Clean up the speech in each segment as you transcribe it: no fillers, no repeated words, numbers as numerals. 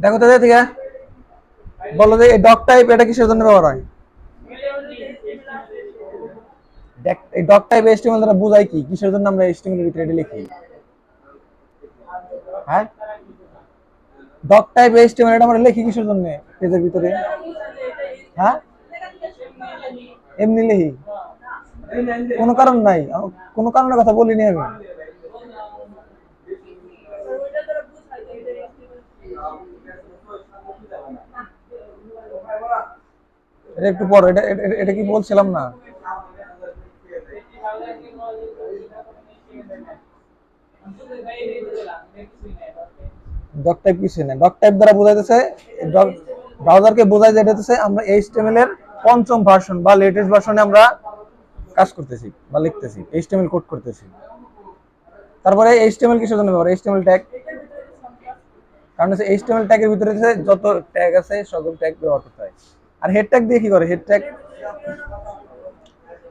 দেখো তো ঠিক আছে, বলো যে এই ডক টাইপ এটা কিসের জন্য ব্যবহার হয়? এই ডক টাইপ এইচটিএমএল দ্বারা বোঝায় কি, কিসের জন্য আমরা এইচটিএমএল এর ভিতরে এটা লিখি? হ্যাঁ, ডক টাইপ এইচটিএমএল এটা আমরা লিখি কিসের জন্য পেজের ভিতরে? হ্যাঁ, এমনি লিখি, কোনো কারণ নাই, কোনো কারণের কথা বলিনি আমি। এটা একটু পর, এটা কি বলছিলাম না? ডক টাইপ কিছু না, ডক টাইপ দ্বারা বোঝাইতেছে ব্রাউজারকে বোঝায় যেতেছে আমরা এইচটিএমএল এর পঞ্চম ভার্সন বা লেটেস্ট ভার্সনে আমরা কাজ করতেছি বা লিখতেছি, এইচটিএমএল কোড করতেছি। তারপরে এইচটিএমএল কিসের জন্য ব্যবহার? এইচটিএমএল ট্যাগ, কারণ হচ্ছে এইচটিএমএল ট্যাগের ভিতরে যত ট্যাগ আছে সকল ট্যাগ ব্যবহার করতে হয়। আর হেড ট্যাগ দিয়ে কি করে? হেড ট্যাগ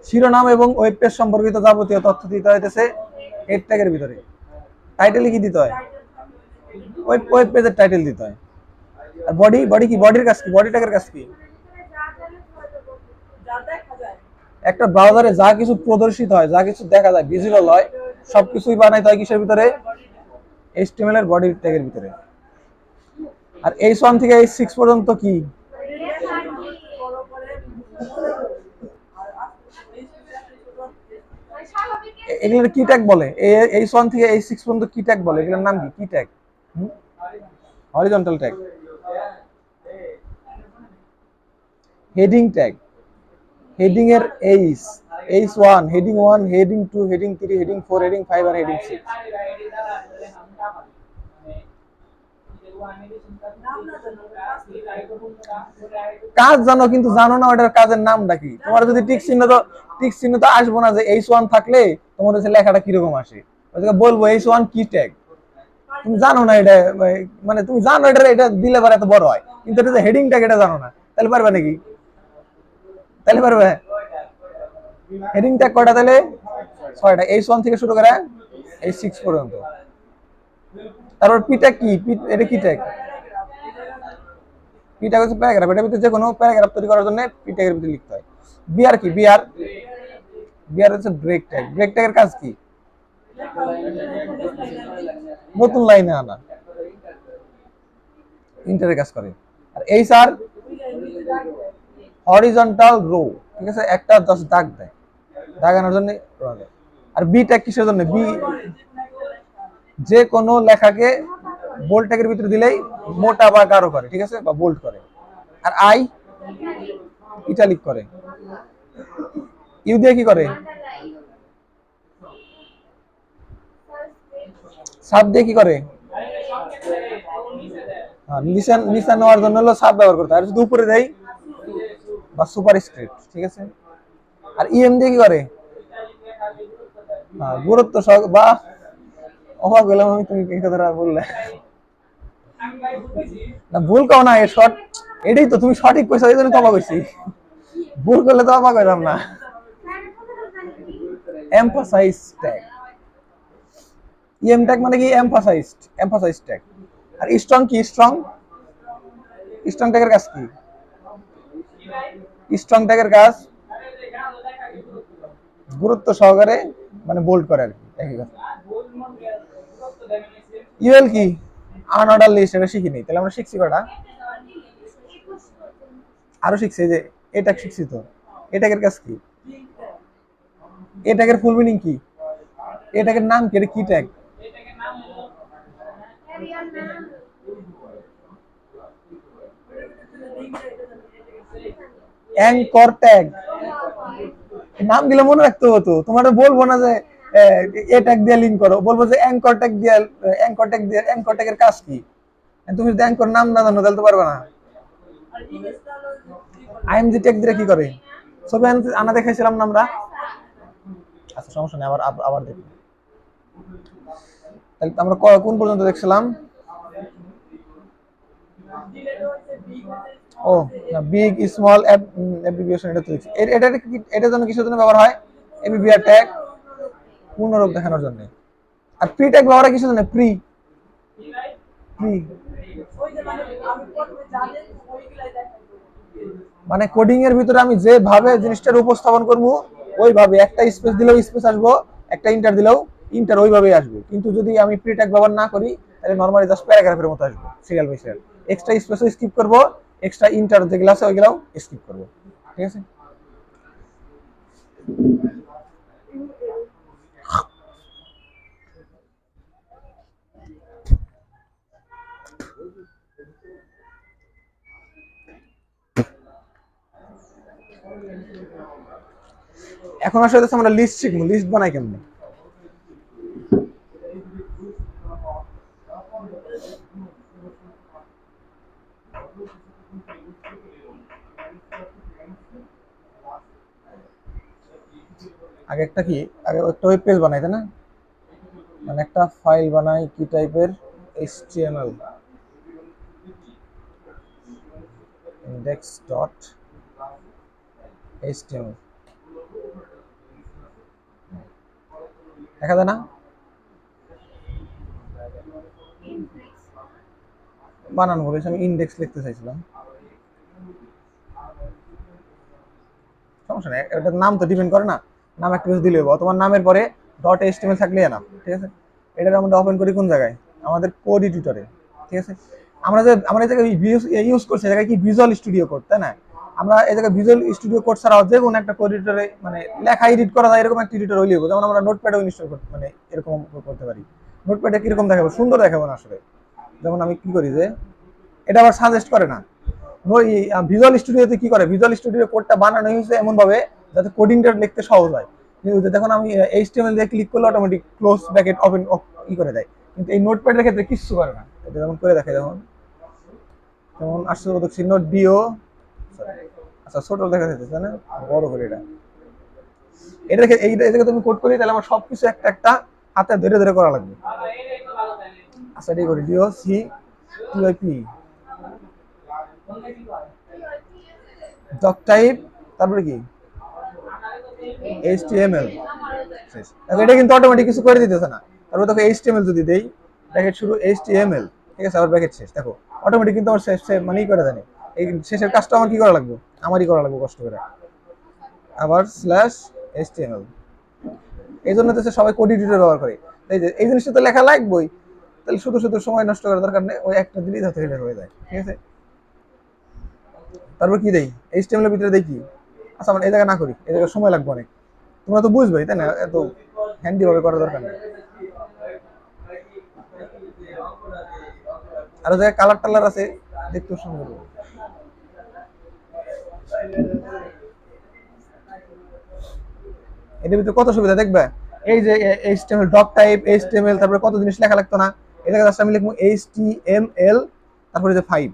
শিরোনাম এবং ওয়েব পেজ সম্পর্কিত যাবতীয় তথ্য দিতে হইতেছে হেড ট্যাগের ভিতরে। টাইটেলে কি দিতে হয়? ওয়েব পেজের টাইটেল দিতে হয়। আর বডি কি? বডির কাজ কি? বডি ট্যাগের কাজ কি? একটা ব্রাউজারে যা কিছু প্রদর্শিত হয়, যা কিছু দেখা যায়, ভিজিবল হয়, সবকিছুই বানাইতে হয় কিসের ভিতরে? এইচটিএমএল এর বডি ট্যাগের ভিতরে। আর H1 থেকে H6 পর্যন্ত কি? এগুলোর কি ট্যাগ বলে? H1 থেকে H6 পর্যন্ত কি ট্যাগ বলে? এগুলোর নাম কি? কি tag? Horizontal tag. Heading tag, heading এর H1, heading 1, heading 2, heading 3, heading 4, heading 5 আর হেডিং 6। কাজ জানো কিন্তু জানো না ওটার কাজের নামটা কি। তোমার যদি টিক চিহ্ন তো আসবো না যে H1 থাকলে তোমার হচ্ছে লেখাটা কিরকম আসে, বলবো H1 কি ট্যাগ। তুমি জানো না এটা, মানে তুমি জানো এটা দিলে পরে এত বড় হয়, কিন্তু এটা যে হেডিং ট্যাগ এটা জানো না, তাহলে পারবে নাকি? তাহলে পারবে? হেডিং ট্যাগ কয়টা তাহলে? 6টা, H1 থেকে শুরু করে H6 পর্যন্ত। তারপর পি ট্যাগ কি? এটা কি ট্যাগ? পি ট্যাগ হচ্ছে প্যারাগ্রাফ, এটার ভিতরে যে কোনো প্যারাগ্রাফ তৈরি করার জন্য পি ট্যাগের ভিতরে লিখতে হয়। বিআর কি? বিআর হচ্ছে ব্রেক ট্যাগ। ব্রেক ট্যাগের কাজ কি? নতুন লাইনে আনা, ইন্টারের কাজ করে। আর এইচআর হরিজন্টাল রো, ঠিক আছে, একটা জাস্ট দাগ দেয়, দাগ আনার জন্য। আর বি ট্যাগ কিসের জন্য? বি যে কোনো লেখাকে বোল্ড ট্যাগের ভিতরে দিলেই মোটা বা গাঢ় করে, ঠিক আছে, বা বোল্ড করে। আর আই ইটালিক করে। ইউ দিয়ে কি করে? সাব দিয়ে কি করে? নিচে নেওয়ার জন্য হলো সাব ব্যবহার করতে হয়। আর যদি উপরে দেয় বা সুপার স্ক্রিপ্ট, ঠিক আছে। আর ইএম দিয়ে কি করে? গুরুত্ব সহ বা অবাক হলাম আমি, তুমি এই কথাটা বললে। না ভুল কও না, এটাই তো তুমি সঠিক কইছো, এই জন্য তো অবাক হইছি। ভুল করলে তো অবাক হইলাম না। এমফাসাইজ ট্যাগ, ইএম ট্যাগ মানে কি? Emphasize tag. আর স্ট্রং কি? স্ট্রং ট্যাগের কাজ কি? স্ট্রং ট্যাগের কাজ গুরুত্ব সহকারে, মানে বোল্ড করে আর কি, একই কথা। ইউএল কি? আনঅর্ডার লিস্ট, এটা শিখিনি, তাহলে আমরা শিখছি কটা? আরো শিখছি যে এ ট্যাগ শিখছি তো। এ ট্যাগের কাজ কি? এ ট্যাগের ফুল মিনিং কি? এ ট্যাগের নাম কি? এটা কি ট্যাগ? Anchor tag. নাম দিলে মনে রাখতে হতো, তোমার বলবো না যে এ ট্যাগ দিয়ে লিঙ্ক করো, বলবো যে অ্যাঙ্কর ট্যাগ দিয়ে, অ্যাঙ্কর ট্যাগ দিয়ে, অ্যাঙ্কর ট্যাগের কাজ কি? তুমি যদি অ্যাঙ্কর নাম না জানো তাহলে তো পারবে না। আইএমজি ট্যাগ দিয়ে কি করে? ছবি আনা দেখাইছিলাম না আমরা? আচ্ছা সমস্যা নেই, আবার আবার দেখি। তাহলে আমরা কোন পর্যন্ত দেখছিলাম? ও না, বিগ স্মল অ্যাপ্লিকেশন, এটা তো দেখছি। এটার জন্য কিসের জন্য ব্যবহার হয়? এবিবিআর ট্যাগ পূর্ণরূপ দেখানোর জন্য। আর প্রি ট্যাগ ব্যবহার হয় কিসের জন্য? প্রি প্রি মানে কোডিং এর ভিতরে আমি যেভাবে জিনিসটার উপস্থাপন করব ওইভাবে, একটা স্পেস দিলেও স্পেস আসবো, একটা ইন্টার দিলেও ইন্টার ওইভাবেই আসবে। কিন্তু যদি আমি প্রি ট্যাগ ব্যবহার না করি তাহলে নরমালি জাস্ট প্যারাগ্রাফের মতো আসবে, সিরিয়াল বাই সিরিয়াল। এক্সট্রা স্পেসও স্কিপ করব, এক্সট্রা ইন্টার যেগুলো আছে ওইগুলোও স্কিপ করব। ঠিক আছে? এখন আসলে আমরা লিস্ট শিখবো, লিস্ট বানাই কেমনে। আগে একটা কি, আগে একটা ওয়েব পেজ বানাই, তাই না? মানে একটা ফাইল বানাই কি টাইপের? HTML index.html দেখা যায় না? বানান বলেছি, আমি ইন্ডেক্স লিখতে চাইছিলাম। সমস্যা নেই, এটার নাম তো ডিপেন্ড করে না, নাম একটা কিছু দিলে হবে। তোমার নামের পরে .html থাকলে না, ঠিক আছে? এটার আমরা ওপেন করি কোন জায়গায়? আমাদের কোড এডিটরে। ঠিক আছে? আমরা এই জায়গায় ইউজ করছি, এই জায়গায় কি ভিজুয়াল স্টুডিও কোড, তাই না? আমরা এই জায়গায় ভিজুয়াল স্টুডিও কোড ছাড়াও যে কোনো একটা কোড এডিটরে মানে লেখা এডিট করা যায় এরকম একটা এডিটর হইলে হবে। যেমন আমরা নোটপ্যাডও ইনস্টল করতে মানে এরকম করতে পারি। নোটপ্যাডে কিরকম দেখাবো? সুন্দর দেখাবো না আসলে। যেমন আমি কি করি যে, এটা আবার সাজেস্ট করে না। ভিজুয়াল স্টুডিওতে কি করে, ভিজুয়াল স্টুডিও কোডটা বানানো হয়েছে এমন ভাবে যাতে কোডিংটা লিখতে সহজ হয়। কিন্তু দেখুন আমি HTML দিয়ে ক্লিক করলে অটোমেটিক ক্লোজ ব্র্যাকেট ওপেন ই করে দেয়, কিন্তু এই নোটপ্যাডের ক্ষেত্রে কিছু করে না। এটা যেমন করে দেখে, যেমন আশ্চর্যবোধক চিহ্ন ডিও, আচ্ছা ছোট দেখা যাচ্ছে তাই না, বড় করে এটা, এই জায়গায় তুমি কোড করি তাহলে আমার সবকিছু একটা একটা হাতে ধরে ধরে করা লাগবে। আচ্ছা এটাই করি, ডিও সি টিআইপি ডক টাইপ, তারপরে কি HTML। এটা কিন্তু অটোমেটিক কিছু করে দিতেছে না। তারপর দেখো HTML যদি দেই, ব্র্যাকেট শুরু HTML, ঠিক আছে, আবার ব্র্যাকেট শেষ, দেখো অটোমেটিক কিন্তু আমার শেষ মানেই করে জানি। এই শেষের কাজটা আমার কি করা লাগবে? আমারই করা লাগবে কষ্ট করে। আবার স্ল্যাশ HTML। এই জন্য তো সবাই কোড এডিটর ব্যবহার করে। এই যে এই জিনিসটা তো লেখা লাগবেই, তাহলে শুধু শুধু সময় নষ্ট করার দরকার নেই, ওই একটা দিলেই যাতে হয়ে যায়। ঠিক আছে? তারপর কি দেই? HTML এর ভিতরে দেই কি? আচ্ছা মানে এই জায়গায় না করি, এই জায়গায় সময় লাগবে অনেক, তোমরা তো বুঝবেই তাই না, এত হ্যান্ডি ভাবে করার দরকার নেই। আর জায়গায় কালার টালার আছে, দেখতে সুন্দর। এটার ভিতরে কত সুবিধা দেখবে। এই যে HTML ডক টাইপ HTML, তারপরে কত জিনিস লেখা লাগতো না। এই জায়গায় জাস্ট আমি লিখবো HTML, তারপরে যে 5,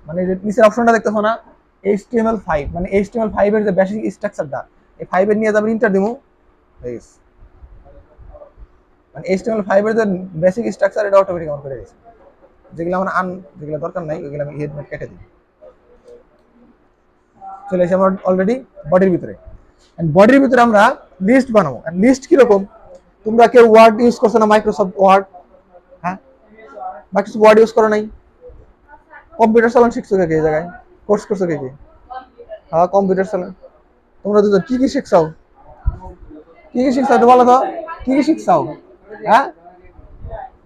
মানে যে নিচের অপশনটা দেখতেছো না, HTML5, মানে HTML5 এর যে বেসিক স্ট্রাকচারটা, এই 5 এর নিয়ে যাবেন ইন্টার দিমু, হয়ে গেছে। মানে HTML5 এর যে বেসিক স্ট্রাকচার এটা অটোমেটিক অন করে দিয়েছে। যেগুলো আমার যেগুলো দরকার নাই ওইগুলো আমি হেড নোট কেটে দিই। চলে এসে আমার অলরেডি বডির ভিতরে, বডির ভিতরে আমরা লিস্ট বানাবো। লিস্ট কিরকম? তোমরা কেউ ওয়ার্ড ইউজ করছো না? মাইক্রোসফট ওয়ার্ড, হ্যাঁ, মাইক্রোসফট ওয়ার্ড ইউজ করো নাই? কম্পিউটার চালান শিখছো কে এই জায়গায়? কোর্স করছো কে? হ্যাঁ কম্পিউটার চালান। তোমরা দুজন কি কি শিখছাও? কি কি শিখছো একটু বলো তো, কি কি শিখছাও? হ্যাঁ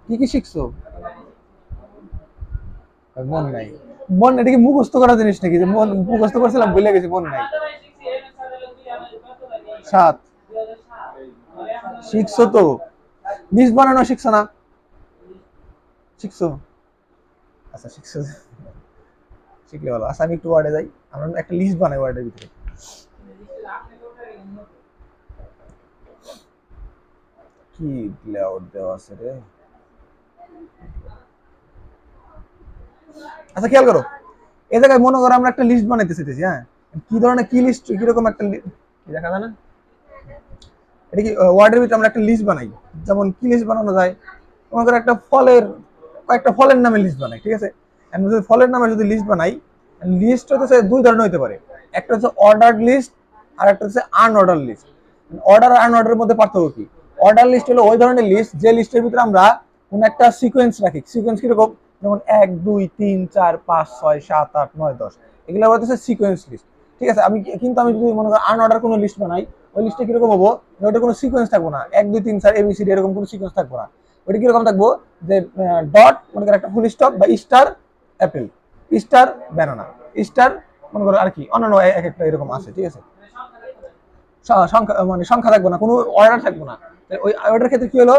কি কি শিখছো? মনে নাই। মন এটা কি মুখস্থ করা জিনিস নাকি যে মন মুখস্থ করছিলাম ভুলে গেছি মন নাই। 7 শিখছো তো, লিস্ট বানানো শিখছো না? শিখছো? আচ্ছা শিখছো, শিখলে ভালো। আচ্ছা আমি একটু ওয়ার্ডে যাই, আমরা একটা লিস্ট বানাই ওয়ার্ডের ভিতরে। কি লেআউট দেওয়া আছে রে। আচ্ছা খেয়াল করো, এই জায়গায় মনে করো আমরা একটা লিস্ট বানাইতে চাইতেছি, হ্যাঁ কি ধরনের কি লিস্ট কিরকম একটা দেখা যায় না, এটা কি ওয়ার্ডের ভিতরে আমরা একটা লিস্ট বানাই। যেমন কি লিস্ট বানানো যায়, মনে করো একটা ফলের, কয়েকটা ফলের নামে লিস্ট বানাই, ঠিক আছে? আমি যদি ফলের নামে যদি লিস্ট বানাই, লিস্ট হচ্ছে দুই ধরনের হতে পারে, একটা হচ্ছে অর্ডার্ড লিস্ট আর একটা হচ্ছে আনঅর্ডার লিস্ট। অর্ডার আর আনঅর্ডারের মধ্যে পার্থক্য কি? অর্ডার লিস্ট হলো ওই ধরনের লিস্ট যে লিস্টের ভিতরে আমরা কোন একটা সিকোয়েন্স রাখি। সিকোয়েন্স কিরকম, যেমন 1 2 3 4 5 6 7 8 9 10, এগুলো হচ্ছে সিকোয়েন্স লিস্ট, ঠিক আছে? আমি যদি মনে করি আনঅর্ডার কোনো লিস্ট বানাই, ওই লিস্টে কিরকম হবো, ওটা কোনো সিকোয়েন্স থাকবো না, 1 2 3 4 এবিসিডি এরকম কোনো সিকোয়েন্স থাকবো না। ওটা কিরকম থাকবো, যে ডট মনে করো একটা ফুল স্টপ বা star Apple, star banana, star মনে করো আর কি অন্যান্য এক একটা এরকম আছে, ঠিক আছে? সংখ্যা মানে সংখ্যা থাকবো না, কোনো অর্ডার থাকবো না। ওই অর্ডার ক্ষেত্রে কি হলো,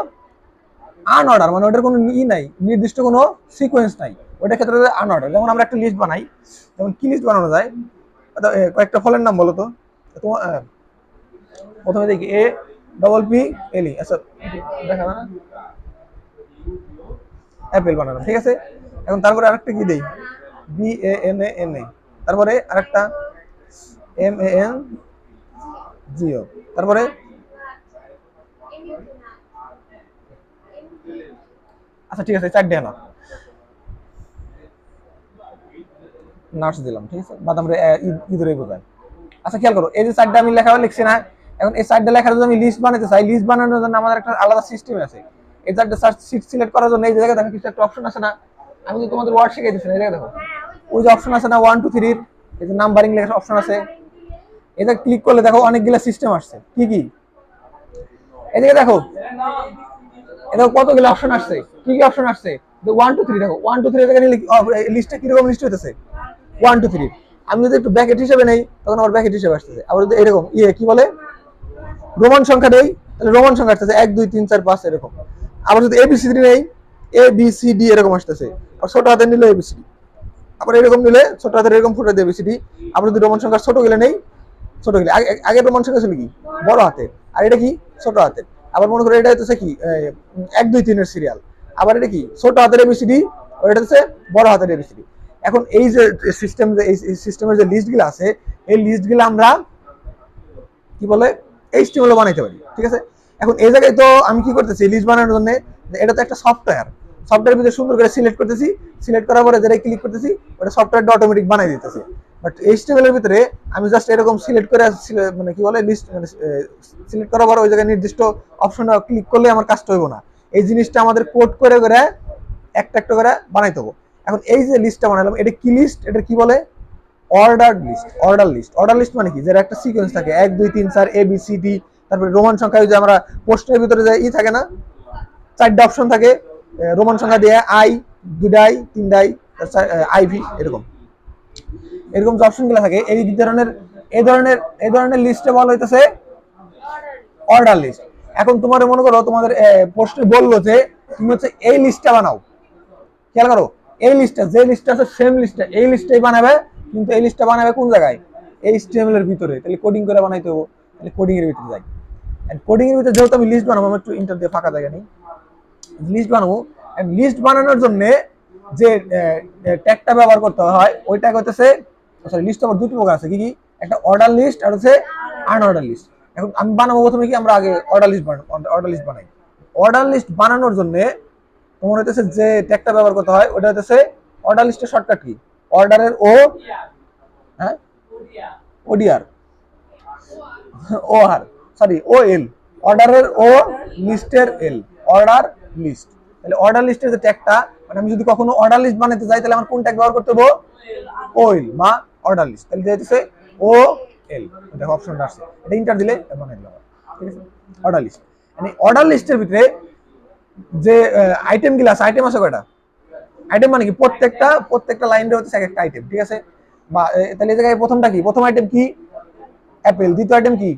আনঅর্ডার, মানে ওটার কোনো নাই, নির্দিষ্ট কোনো সিকোয়েন্স নাই, ওটার ক্ষেত্রে আনঅর্ডার। যেমন আমরা একটা লিস্ট বানাই, যেমন কি লিস্ট বানানো যায়, কয়েকটা ফলের নাম বলো তো তোমার। প্রথমে দেখি এ ডবল পি এল ই, আচ্ছা দেখা না, অ্যাপেল বানালাম, ঠিক আছে? এখন তারপরে আরেকটা কি দেই, B A N A N A, তারপরে আরেকটা এম এ এন জিও, তারপরে আচ্ছা ঠিক আছে 4 না নাটস দিলাম, ঠিক আছে? বাদাম রে ইঁদুরে বোঝায়। আচ্ছা খেয়াল করো, এই যে 4টা আমি লিখছি না, এখন এই 4টা লেখার যদি আমি লিস্ট বানাতে চাই, লিস্ট বানানোর জন্য আমাদের একটা আলাদা সিস্টেম আছে। এই 4টা সিট সিলেক্ট করার জন্য এই জায়গায় দেখো কিছু একটা অপশন আছে না, আমি তো তোমাদের ওয়ার্ড শিখিয়ে দিচ্ছি না, এই জায়গায় দেখো ওই যে অপশন আছে না 1 2 3 এর, এই যে নাম্বারিং লেখার অপশন আছে, এটা ক্লিক করলে দেখো অনেকগুলো সিস্টেম আসছে। কি কি এই জায়গায় দেখো, এটা কতগুলো অপশন আসছে, কি কি অপশন আসছে, 1 2 3 দেখো 1 2 3 জায়গায় লিস্টটা কিরকম লিস্ট হইতেছে 1 2 3। আমি যদি একটু ব্র্যাকেট হিসেবে নেই তখন আমার ব্র্যাকেট হিসেবে আসতেছে, আবার যদি এরকম কি বলে রোমান সংখ্যা নেই তাহলে রোমান সংখ্যা আসতেছে 1 2 3 4 5 এরকম। আবার যদি এবিসিডি নেই এ বি সি ডি এরকম আসতেছে, আর ছোট হাতের নিলে এবিসিডি, আবার এরকম নিলে ছোট হাতের এরকম ফুটে দিয়ে এবিসিডি। আবার যদি রোমান সংখ্যা ছোট গেলে নেই, ছোট গেলে আগে রোমান সংখ্যা ছিল কি বড় হাতের, আর এটা কি ছোট হাতের। আবার মনে করো এটা হচ্ছে কি 1 2 3 এর সিরিয়াল, আবার এটা কি ছোট হাতের এবিসিডি, আর এটা হচ্ছে বড় হাতের এবিসিডি। এখন এই যে সিস্টেম, যে এই সিস্টেমের যে লিস্টগুলো আছে, এই লিস্টগুলো আমরা কি বলে এইচটিএমএল বানাইতে পারি, ঠিক আছে? এখন এই জায়গায় তো আমি কি করতেছি লিস্ট বানানোর জন্য, এটা তো একটা সফটওয়্যার, সফটওয়্যারের ভিতরে সুন্দর করে সিলেক্ট করতেছি, সিলেক্ট করার পরে যেটা ক্লিক করতেছি ওটা সফটওয়্যারটা অটোমেটিক বানাই দিতেছে। বাট এইচটিএমএল এর ভিতরে আমি জাস্ট এরকম সিলেক্ট করে মানে কি বলে লিস্ট মানে সিলেক্ট করার পর ওই জায়গায় নির্দিষ্ট অপশনটা ক্লিক করলে আমার কাজটা হইব না, এই জিনিসটা আমাদের কোড করে করে একটা একটা করে বানাইতে হবে। এখন এই যে লিস্টটা বানালাম এটা কি লিস্ট, এটা কি বলে ordered list. Order list, order list মানে কি, যেটা একটা সিকোয়েন্স থাকে 1 2 3 4 এ বি সি ডি, তারপরে রোমান সংখ্যা যে আমরা পোস্টের ভিতরে যে থাকে না 4টা অপশন থাকে, রোমান সংখ্যা দিয়ে আই 2ডাই 3ডাই আইভি এরকম এরকম যে অপশনগুলো থাকে, এই ধরনের লিস্টে বলা হইতেছে অর্ডার লিস্ট। এখন তোমার মনে করো তোমাদের পোস্টে বললো যে তুমি হচ্ছে এই লিস্টটা বানাও, খেয়াল করো এই লিস্টটা যে লিস্টটা আছে সেম লিস্টটা এই লিস্টটাই বানাবে, কিন্তু এই লিস্টটা বানাবে কোন জায়গায় এইচটিএমএল এর ভিতরে, তাহলে কোডিং করে বানাইতে হবে, তাহলে কোডিং এর ভিতরে যাই। এন্ড কোডিং এর ভিতরে যেহেতু আমি লিস্ট বানাবো, আমি একটু ইন্টার দিয়ে ফাঁকা জায়গা নেই, লিস্ট বানাবো। এন্ড লিস্ট বানানোর জন্য যে ট্যাগটা ব্যবহার করতে হয় ওই ট্যাগ হচ্ছে, সরি লিস্ট আবার দুটো প্রকার আছে, কি কি, একটা অর্ডার লিস্ট আর হচ্ছে আনঅর্ডার লিস্ট। এখন আমি বানাবো প্রথমে কি, আমরা আগে অর্ডার লিস্ট বানাই। অর্ডার লিস্ট বানানোর জন্য তোমার হইতেছে যে ট্যাগটা ব্যবহার করতে হয় ওটা হচ্ছে অর্ডার লিস্টের শর্টকাট কি, অর্ডারের ও, হ্যাঁ ওডিআর ও আর সরি ও এল, অর্ডারের ও লিস্টের এল, অর্ডার লিস্ট। তাহলে অর্ডার লিস্টের যে ট্যাগটা, মানে আমি যদি কখনো অর্ডার লিস্ট বানাতে যাই তাহলে আমার কোন ট্যাগ ব্যবহার করতে হবে, ও এল বা অর্ডার লিস্ট। তাহলে দিতেছে ও এল, দেখো অপশনটা আসছে, এটা ইন্টার দিলে বানাই দিলাম, ঠিক আছে? অর্ডার লিস্ট, মানে অর্ডার লিস্টের ভিতরে যে আইটেম গুলো আছে, আইটেম আছে কয়টা আইটেম মানে কি প্রত্যেকটা লাইনের হচ্ছে এক একটা আইটেম, ঠিক আছে? বা তাহলে এই জায়গায় প্রথমটা কি, প্রথম আইটেম কি অ্যাপেল, দ্বিতীয় আইটেম কি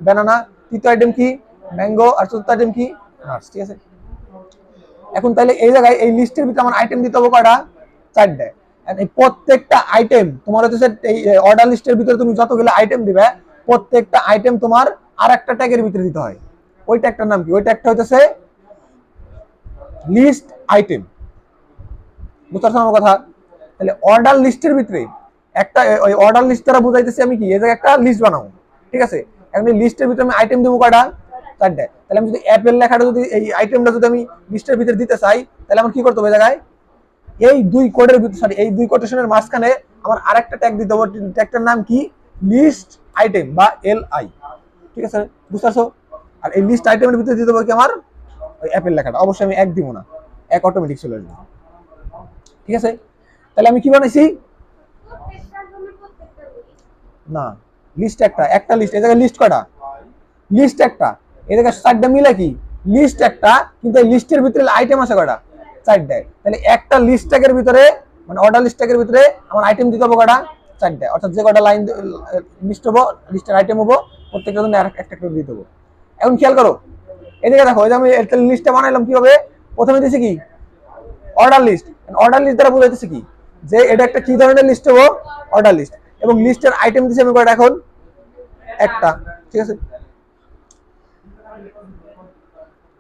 ব্যানানা, তৃতীয় আইটেম কি ম্যাঙ্গো, আর চতুর্থ আইটেম কি নাটস, ঠিক আছে? এখন তাহলে এই জায়গায় এই লিস্টের ভিতরে আমার আইটেম দিতে হবে কয়টা, 4টে। এই প্রত্যেকটা আইটেম তোমার হচ্ছে এই অর্ডার লিস্টের ভিতরে তুমি যতগুলো আইটেম দিবে প্রত্যেকটা আইটেম তোমার আর একটা ট্যাগের ভিতরে দিতে হয়। ওই ট্যাগটার নাম কি, ওই ট্যাগটা হচ্ছে লিস্ট আইটেম। বুঝতে পারছো আমার কথা? তাহলে অর্ডার লিস্টের ভিতরে একটা ওই অর্ডার লিস্ট দ্বারা বুঝাইতেছি আমি কি, এই জায়গায় একটা লিস্ট বানাবো, ঠিক আছে? এখন এই লিস্টের ভিতরে আমি আইটেম দেবো কয়টা, 4টে। তাহলে আমি যদি অ্যাপেল লেখাটা যদি এই আইটেমটা যদি আমি লিস্টের ভিতরে দিতে চাই তাহলে আমার কি করতে হবে, জায়গায় এই দুই কোডের ভিতরে সরি এই দুই কোটেশনের মাঝখানে আমার আরেকটা ট্যাগ দিতে হবে, ট্যাগটার নাম কি লিস্ট আইটেম বা LI, ঠিক আছে? বুঝতে পারছো? আর এই লিস্ট আইটেমের ভিতরে দিতে হবে কি আমার ওই অ্যাপেল লেখাটা, অবশ্যই আমি এক দিব না, এক অটোমেটিক চলে আসবে, ঠিক আছে? তাহলে আমি কি বানাইছি না, লিস্ট একটা লিস্ট, এই জায়গায় লিস্ট কয়টা, লিস্ট একটা, এই জায়গায় 4টা মিলে কি লিস্ট একটা, কিন্তু এই লিস্টের ভিতরে আইটেম আছে কয়টা, 4টে। তাহলে একটা লিস্ট ট্যাগের ভিতরে মানে অর্ডার লিস্ট ট্যাগের ভিতরে আমার আইটেম দিতে হবে কয়টা, 4টে। অর্থাৎ যে কয়টা লাইন লিস্ট হবো, লিস্টের আইটেম হবো, প্রত্যেকটা জন্য একটা করে দিতে হবে। এখন খেয়াল করো এদিকে দেখো, এই যে আমি লিস্টটা বানাইলাম কি হবে, প্রথমে দিয়েছি কি অর্ডার লিস্ট, অর্ডার লিস্ট দ্বারা বোঝাইতেছে কি যে এটা একটা কি ধরনের লিস্ট হবো, অর্ডার লিস্ট, এবং লিস্টের আইটেম দিয়েছি আমি কয়টা এখন, একটা, ঠিক আছে?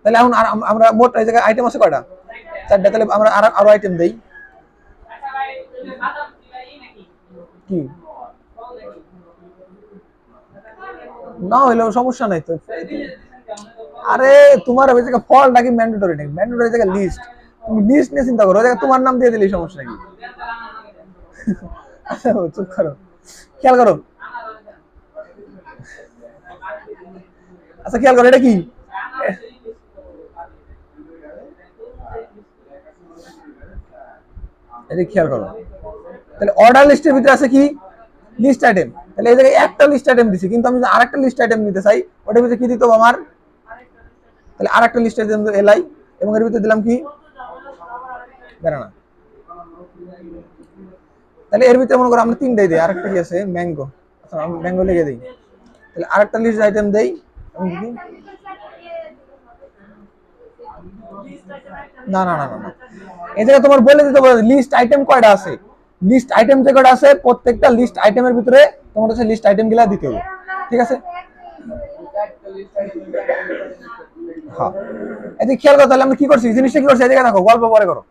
তাহলে এখন আমরা মোট এই জায়গায় আইটেম আছে কয়টা, 4টে। তাহলে আমরা আরো আইটেম দেই কি, না হইলেও সমস্যা নাই তো। আরে তোমার ওই জায়গায় ফলটা কি ম্যান্ডেটরি নাকি, ম্যান্ডেটরি জায়গায় লিস্ট, তুমি লিস্ট নিয়ে চিন্তা করো, ওই জায়গায় তোমার নাম দিয়ে দিলেই সমস্যা কি। আচ্ছা চুপ করো, খেয়াল করো, আচ্ছা খেয়াল করো এটা কি, এটা খেয়াল করো। তাহলে অর্ডার লিস্টের ভিতরে আছে কি লিস্ট আইটেম, তাহলে এই জায়গায় একটা লিস্ট আইটেম দিছি, কিন্তু আমি যদি আরেকটা লিস্ট আইটেম নিতে চাই ওটার ভিতরে কি দিতে হবে আমার, তাহলে আরেকটা লিস্ট আইটেম LI, এবং এর ভিতরে দিলাম কি ব্যানানা। তাহলে এর ভিতরে মনে করো আমরা 3টাই দিই, আরেকটা কি আছে ম্যাঙ্গো, আচ্ছা আমি ম্যাঙ্গো লিখে দিই। তাহলে আরেকটা লিস্ট আইটেম দেই, না না না না, এই জায়গায় তোমার বলে দিতে হবে লিস্ট আইটেম কয়টা আছে, লিস্ট আইটেম যে কয়টা আছে প্রত্যেকটা লিস্ট আইটেমের ভিতরে তোমার হচ্ছে লিস্ট আইটেম গুলা দিতে হবে, ঠিক আছে? হ্যাঁ, এদিকে খেয়াল করো, তাহলে আমরা কি করছি জিনিসটা কি করছি, এদিকে দেখো গল্প পরে করো।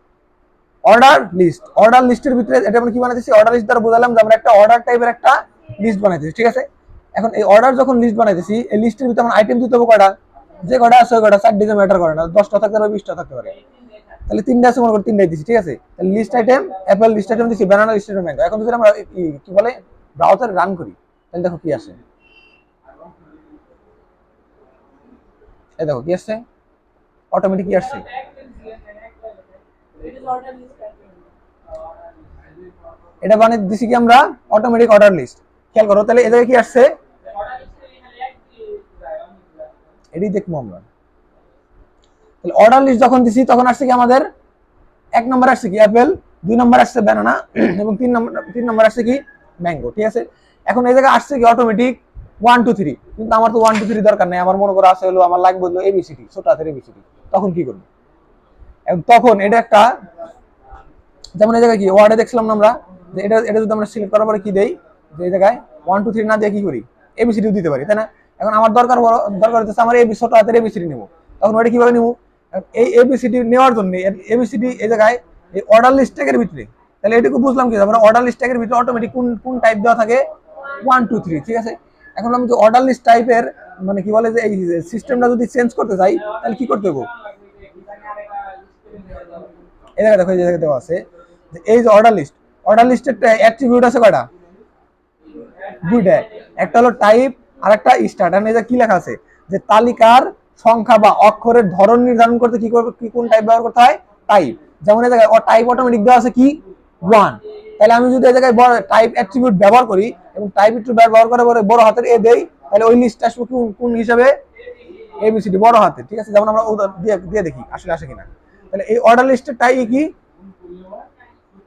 অর্ডার লিস্টের ভিতরে এটা আমরা কি বানাইতেছি, অর্ডার লিস্ট দ্বারা বোঝালাম যে আমরা একটা অর্ডার টাইপের একটা লিস্ট বানাইতেছি, ঠিক আছে? এখন এই অর্ডার যখন লিস্ট বানাইতেছি এই লিস্টের ভিতরে আমরা আইটেম দিতে হবে কয়টা, যে কয়টা আছে ওই কয়টা, 4 ডিজে ম্যাটার করে না, 10টা থাকতে পারে 20টা থাকতে পারে। তাহলে 3টা আছে মনে করো, 3টাই দিছি, ঠিক আছে? তাহলে list item apple, list item দিছি ব্যানানা, লিস্ট আইটেম ম্যাঙ্গো। এখন যদি আমরা কি বলে ব্রাউজার রান করি তাহলে দেখো কি আসে, এই দেখো কি আসছে, অটোমেটিক কি আসছে, এটা বানিয়ে দিছি কি আমরা অটোমেটিক অর্ডার লিস্ট। খেয়াল করো তাহলে এদের কি আসছে, এটাই দেখবো আমরা। তাহলে অর্ডার লিস্ট যখন দিছি তখন আসছে কি আমাদের 1 নম্বর আসছে কি অ্যাপেল, 2 নম্বর আসছে ব্যানানা, এবং 3 নম্বর আসছে কি ম্যাঙ্গো, ঠিক আছে? এখন এই জায়গায় আসছে কি অটোমেটিক 1 2 3, কিন্তু আমার তো 1 2 3 দরকার নেই, আমার মনে করো আছে হলো আমার লাগবে হলো ABCD, ছোট হাতের ABCD। তখন কি করব, এবং তখন এটা একটা যেমন এই জায়গায় কি ওয়ার্ডে দেখছিলাম না আমরা যে এটা যদি আমরা সিলেক্ট করার পরে কি দেই, যে এই জায়গায় 1 2 3 না দিয়ে কি করি ABCD দিতে পারি, তাই না? এখন আমার দরকার হচ্ছে আমার ছোট হাতের ABCD নেব, তখন ওটা কিভাবে নেব, এই ABCD নেওয়ার জন্য ABCD এই জায়গায় এই অর্ডার লিস্ট ট্যাগের ভিতরে, তাহলে এটুকু বুঝলাম কি আমরা অর্ডার লিস্ট ট্যাগের ভিতরে অটোমেটিক কোন টাইপ দেওয়া থাকে 1 2 3, ঠিক আছে? এখন আমি যদি অর্ডার লিস্ট টাইপের মানে কি বলে যে এই সিস্টেমটা যদি চেঞ্জ করতে চাই তাহলে কি করতে হবে, এই জায়গায় দেখো এই জায়গায় দেওয়া আছে যে এই যে অর্ডার লিস্টের অ্যাট্রিবিউট আছে কয়টা, 2টা, একটা হলো টাইপ আর একটা স্টার্ট। আর এই যে কি লেখা আছে যে তালিকার সংখ্যা বা অক্ষরের ধরন নির্ধারণ করতে কি করবে, কি কোন টাইপ ব্যবহার করতে হয়, টাইপ। যেমন এই জায়গায় টাইপ অটোমেটিক দেওয়া আছে কি 1, তাহলে আমি যদি এই জায়গায় টাইপ অ্যাট্রিবিউট ব্যবহার করি এবং টাইপ একটু ব্যবহার করে পরে বড় হাতের A দেই, তাহলে ওই লিস্ট আসবে কোন হিসাবে, ABCD বড় হাতের, ঠিক আছে? যেমন আমরা দিয়ে দেখি আসলে আসে কিনা। তাহলে এই অর্ডার লিস্টের টাইপ কি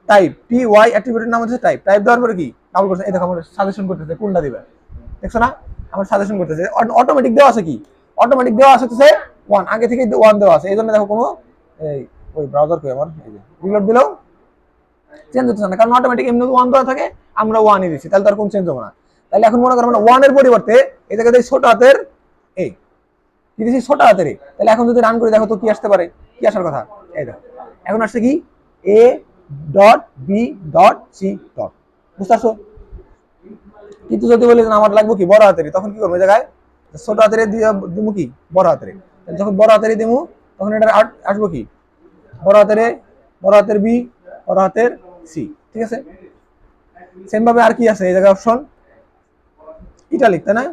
টাইপ টি ওয়াই অ্যাট্রিবিউটের নাম হচ্ছে টাইপ। টাইপ দেওয়ার পরে কি ডাবল করছে, এই দেখো আমার সাজেশন করতেছে কোনটা দিবে, দেখছো না আমার সাজেশন করতেছে। অটোমেটিক দেওয়া আছে কি, অটোমেটিক দেওয়া আছে হচ্ছে 1, আগে থেকে 1 দেওয়া আছে, এই জন্য দেখো কোনো এই ওই ব্রাউজার কই আমার এই যে রিলোড দিলেও চেঞ্জ হচ্ছে না, কারণ অটোমেটিক এমনি 1 দেওয়া থাকে, আমরা 1ই দিচ্ছি, তাহলে তার কোনো চেঞ্জ হবে না। তাহলে এখন মনে করো আমরা 1 এর পরিবর্তে এই জায়গাতে ছোট হাতের এই কি দিছি, ছোট হাতের এই, তাহলে এখন যদি রান করি দেখো তো কি আসতে পারে, কি আসার কথা, এই দেখো এখন আসছে কি a dot B dot C dot, বুঝতে পারছো? কিন্তু যদি বলি আমার লাগবে কি বড় হাতেরই, তখন কি করবো, জায়গায় ছোট হাতের দিমু কি বড় হাতের, যখন বড় হাতেরই দিমু তখন এটা আসবো কি বড় হাতের এ, বড় হাতের বি, বড় হাতের সি, ঠিক আছে? সেম ভাবে আর কি আছে এই জায়গায় অপশন ইটালিক, তাই না?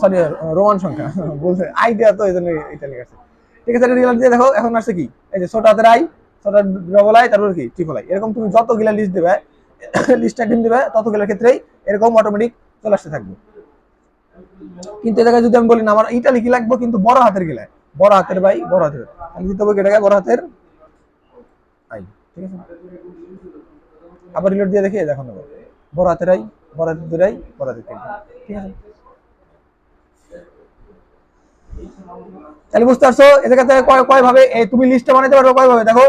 সরি রোমান সংখ্যা বলছে আইডিয়া তো এই জন্য ইটালিক আছে, ঠিক আছে? রিলার দিয়ে দেখো এখন আসছে কি এই যে ছোট হাতের আই, ছোট ডবল আই, তারপর কি ট্রিপল আই, এরকম তুমি যতগুলা লিস্ট দেবে লিস্টটা ডিম দিবে ততগুলোর ক্ষেত্রেই এরকম অটোমেটিক চলে আসতে থাকবে। কিন্তু এই জায়গায় যদি আমি বলি না আমার ইটালিক লাগবে কিন্তু বড় হাতের গেলে, বড় হাতের বাই বড় হাতের, আমি দিতে হবে এটাকে বড় হাতের আই, ঠিক আছে? আবার রিলোড দিয়ে দেখি দেখো নেবো বড় হাতের আই, বড় হাতের দুই আই, বড় হাতের তিন, ঠিক আছে? তাহলে বুঝতে পারছো এই জায়গাতে কয় ভাবে তুমি লিস্টটা বানাইতে পারবে, কয় ভাবে দেখো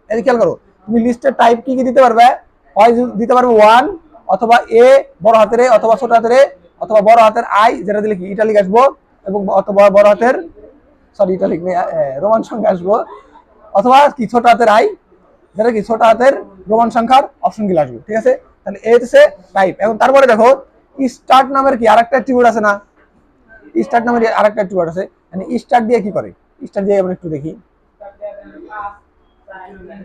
এই খেয়াল করো, তুমি লিস্টের টাইপ কি কি দিতে পারবে, হয় দিতে পারবে 1 অথবা এ বড় হাতের এ, অথবা ছোট হাতের এ, অথবা বড় হাতের আই যেটা দিলে কি ইটালিক আসবো, এবং অথবা বড় হাতের সরি ইটালিক নেই রোমান সংখ্যা আসবো, অথবা কি ছোট হাতের আই যেটা কি ছোট হাতের রোমান সংখ্যার অপশন গুলো আসবে, ঠিক আছে? তাহলে এই হচ্ছে টাইপ। এখন তারপরে দেখো স্টার্ট নামের কি আরেকটা অ্যাট্রিবিউট আছে না, স্টার্ট নামের আরেকটা অ্যাট্রিবিউট আছে, মানে স্টার্ট দিয়ে কি করে, স্টার্ট দিয়ে আমরা একটু দেখি,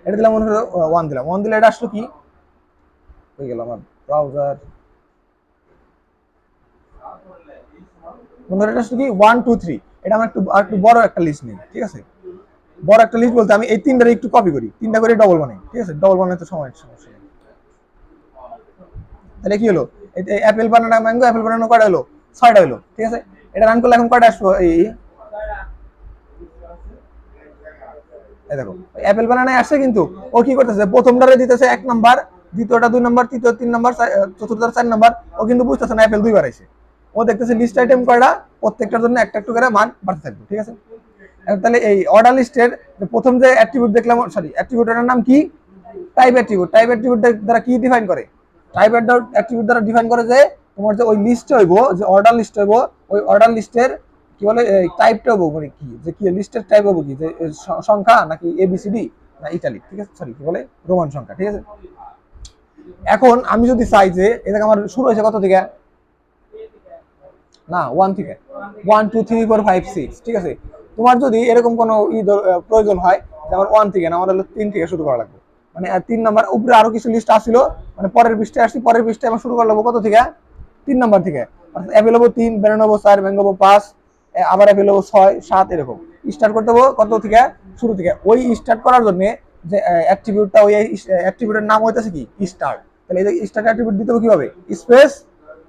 এটা দিলাম মনে হলো 1 দিলাম, 1 দিলে এটা আসলো কি হয়ে গেল আমার ব্রাউজার, মনে হলো এটা আসলো কি 1 2 3, এটা আমরা একটু বড় একটা লিস্ট নিই, ঠিক আছে? বড় একটা লিস্ট বলতে আমি এই তিনটারে একটু কপি করি, তিনটা করে ডবল বানাই, ঠিক আছে? ডবল বানাতে সমস্যা নেই। তাহলে কি হলো, অ্যাপেল বানানো ম্যাঙ্গো, অ্যাপেল বানানো কয়টা হলো, 6টা হলো, ঠিক আছে? এটা রান করলে এখন কয়টা আসলো, এই দেখো অ্যাপেল বানানায় আসছে, কিন্তু ও কি করতেছে প্রথমটারে দিতেছে 1 নাম্বার, দ্বিতীয়টা 2 নাম্বার, তৃতীয় 3 নাম্বার, চতুর্থটা 4 নাম্বার, ও কিন্তু বুঝতেছে না অ্যাপেল 2বার আইছে, ও দেখতেছে লিস্ট আইটেম কয়টা, প্রত্যেকটার জন্য একটা একটু করে মান বাড়তে থাকবে, ঠিক আছে? তাহলে এই অর্ডার লিস্টের প্রথম যে অ্যাট্রিবিউট দেখলাম, সরি অ্যাট্রিবিউটের নাম কি টাইপ অ্যাট্রিবিউট, টাইপ অ্যাট্রিবিউট দ্বারা কি ডিফাইন করে, টাইপ অ্যাট্রিবিউট দ্বারা ডিফাইন করে যে তোমার যে ওই লিস্ট হইব, যে অর্ডার লিস্ট হইব, ওই অর্ডার লিস্টের কি বলে টাইপটা হবো, মানে কি যে কি লিস্টের টাইপ হবো কি, যে সংখ্যা নাকি এবিসিডি না ইটালিক, ঠিক আছে? সরি কি বলে রোমান সংখ্যা, ঠিক আছে? এখন আমি যদি চাই যে এটা আমার শুরু হয়েছে কত থেকে, না 1 থেকে, 1 2 3 4 5 6, ঠিক আছে? তোমার যদি এরকম কোনো প্রয়োজন হয় যে আমার 1 থেকে না, আমার হলো 3 থেকে শুরু করা লাগবে, মানে 3 নাম্বার উপরে আরো কিছু লিস্ট আসছিল, মানে পরের পৃষ্ঠায় আসছি, পরের পৃষ্ঠায় আমার শুরু করা লাগবে কত থেকে, 3 নাম্বার থেকে, অর্থাৎ অ্যাভেলেবল 3, বেরোনোবো 4, ভেঙ্গবো 5, আবার অ্যাভেলেবল 6 7, এরকম স্টার্ট করতে হবে কত থেকে, শুরু থেকে। ওই স্টার্ট করার জন্য যে অ্যাট্রিবিউটটা, ওই অ্যাট্রিবিউটের নাম হইতেছে কি স্টার্ট, তাহলে এই যে স্টার্ট অ্যাট্রিবিউট দিতে হবে কিভাবে, স্পেস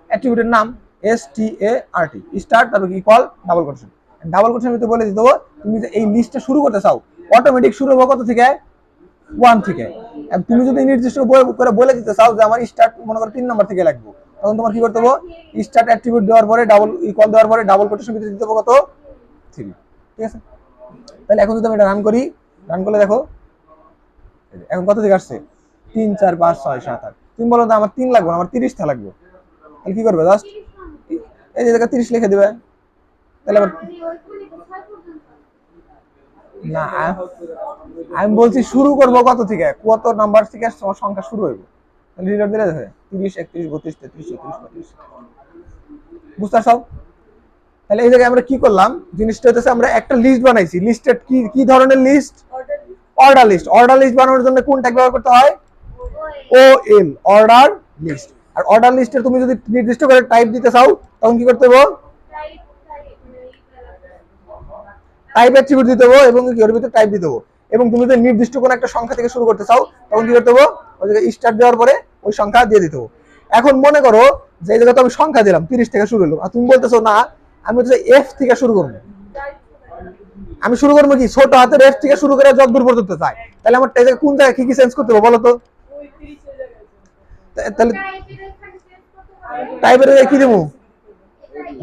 অ্যাট্রিবিউটের নাম START স্টার্ট, তারপর কি কল ডাবল কোটেশন, ডাবল কোটেশনের ভিতরে বলে দিতে হবে তুমি যে এই লিস্টটা শুরু করতে চাও, অটোমেটিক শুরু হবে কত থেকে, 1 থেকে। তুমি যদি নির্দিষ্ট করে বলে দিতে চাও যে আমার স্টার্ট মনে করো 3 নাম্বার থেকে লাগবে, তখন তোমার কি করতে হবে, স্টার্ট অ্যাট্রিবিউট দেওয়ার পরে ডাবল ইকুয়াল দেওয়ার পরে ডাবল কোটেশন ভিতরে দিতে হবে কত, 3, ঠিক আছে? তাহলে এখন যদি আমি এটা রান করি, রান করলে দেখো এখন কত থেকে আসছে, 3 4 5 6 7 8, তুমি বলো যে আমার 3 লাগবে না, আমার 30টা লাগবে, তাহলে কি করবে, জাস্ট এই যে জায়গা 30 লিখে দিবে, তাহলে আবার না আমি বলছি শুরু করব কত থেকে, কত নাম্বার থেকে সংখ্যা শুরু হইব, তাহলে রিলোড দিলে দেখে 30 31 32 33 34 35, বুঝতে পারছো? তাহলে এই জায়গায় আমরা কি করলাম, জিনিসটা হচ্ছে আমরা একটা লিস্ট বানাইছি, লিস্টের কি কি ধরনের list, order list. Order list বানানোর জন্য কোন ট্যাগ ব্যবহার করতে হয়, OL অর্ডার লিস্ট। আর অর্ডার লিস্টের তুমি যদি নির্দিষ্ট করে টাইপ দিতে চাও তখন কি করতে হবে, টাইপ অ্যাট্রিবিউট দিতে হবে, এবং এর ভিতরে টাইপ দিতে হবে, এবং তুমি যদি নির্দিষ্ট কোনো একটা সংখ্যা থেকে শুরু করতে চাও তখন কি করতে হবে, ওই জায়গায় স্টার্ট দেওয়ার পরে ওই সংখ্যা দিয়ে দিতে হবে। এখন মনে করো যে এই জায়গাতে আমি সংখ্যা দিলাম 30 থেকে শুরু হলো, আর তুমি বলতেছো না আমি হচ্ছে F থেকে শুরু করবো, আমি শুরু করবো কি ছোট হাতের এফ থেকে শুরু করে যতদূর পর্যন্ত চাই, তাহলে আমার কোন জায়গায় কি কি চেঞ্জ করতে হবে বলো তো? তাহলে টাইপের কি দেবো,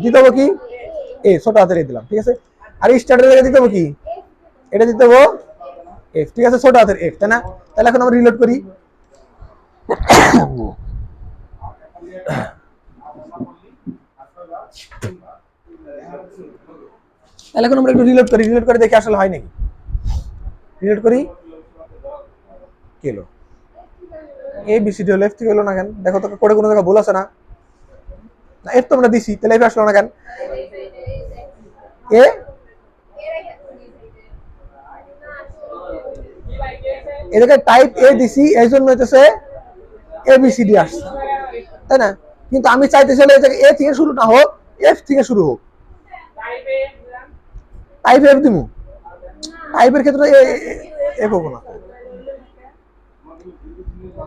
দিতে হবে কি এ, ছোট হাতের এ দিলাম, ঠিক আছে। আর স্টার্টের জায়গায় দিতে হবে কি, এটা দিতে হবে এফ, ঠিক আছে, ছোট হাতের এফ, তাই না? তাহলে এখন আমরা রিলোড করি। তাহলে এখন আমরা একটু রিলোড করি, রিলোড করে দেখি আসলে হয় নাকি। রিলোড করি, কি হলো? এ বি সি ডি হলো, এফ থেকে হলো না কেন? দেখো তো কোডে কোনো জায়গায় ভুল আছে না? না, এফ তো আমরা দিছি, তাহলে এফ আসলো না কেন? এ এদিকে টাইপ এ দিছি, এই জন্য হইতেছে এ বি সি ডি আসছে, তাই না? কিন্তু আমি চাইতেছিলাম এই জায়গায় এ থেকে শুরু না হোক, এফ থেকে শুরু হোক। টাইপ এফ দিমু, টাইপের ক্ষেত্রে এফ হবো না,